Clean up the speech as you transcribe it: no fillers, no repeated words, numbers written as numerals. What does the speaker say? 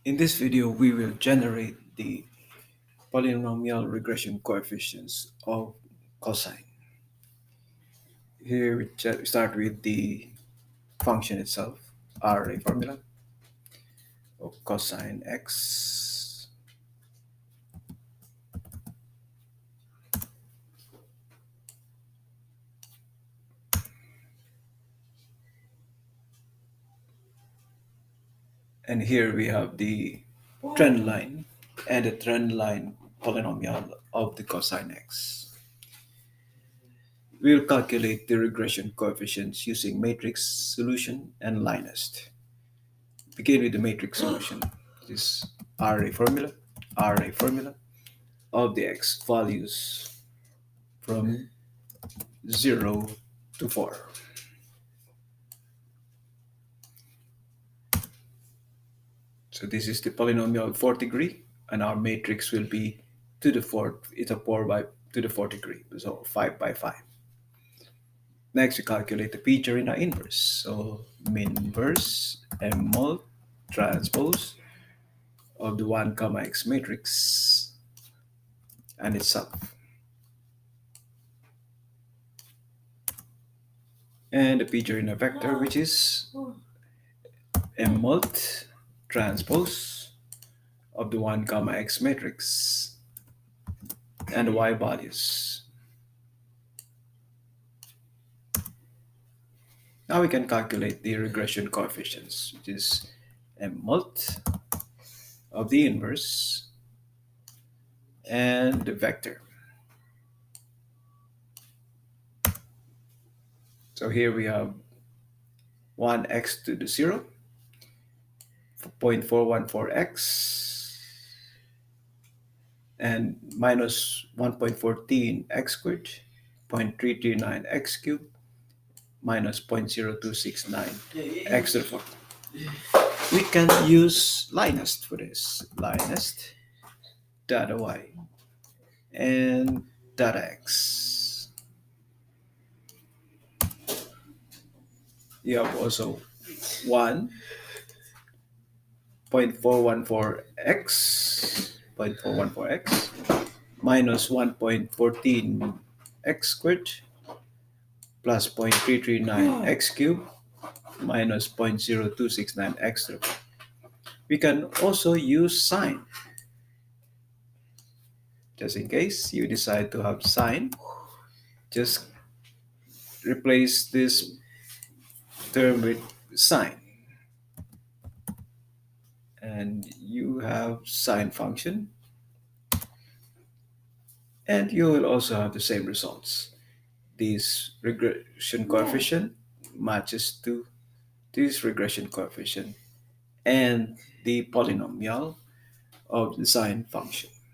In this video, we will generate the polynomial regression coefficients of cosine. Here we start with the function itself, array formula of cosine x. And here we have the trend line and the trend line polynomial of the cosine x. We'll calculate the regression coefficients using matrix solution and LINEST. Begin with the matrix solution. This array formula of the x values from 0 to 4. So this is the polynomial 4th degree, and our matrix will be to the 4th. It's a 4 by to the 4th degree, so 5 by 5. Next, we calculate the feature in our inverse. So MINVERSE MMULT transpose of the 1 comma x matrix and itself. And the feature in a vector, which is MMULT transpose of the 1 comma x matrix and the y values. Now we can calculate the regression coefficients, which is MMULT of the inverse and the vector. So here we have 1x to the 0, 0.414x, and minus 1.14x squared, 0.339x cubed, minus 0.0269x to the 4th. We can use LINEST for this. LINEST data y and data x. You have also 1.414x, minus 1.14x squared plus 0.339x cubed minus 0.0269x. We can also use sine. Just in case you decide to have sine, just replace this term with sine. And you have sine function. And you will also have the same results. This regression coefficient matches to this regression coefficient and the polynomial of the sine function.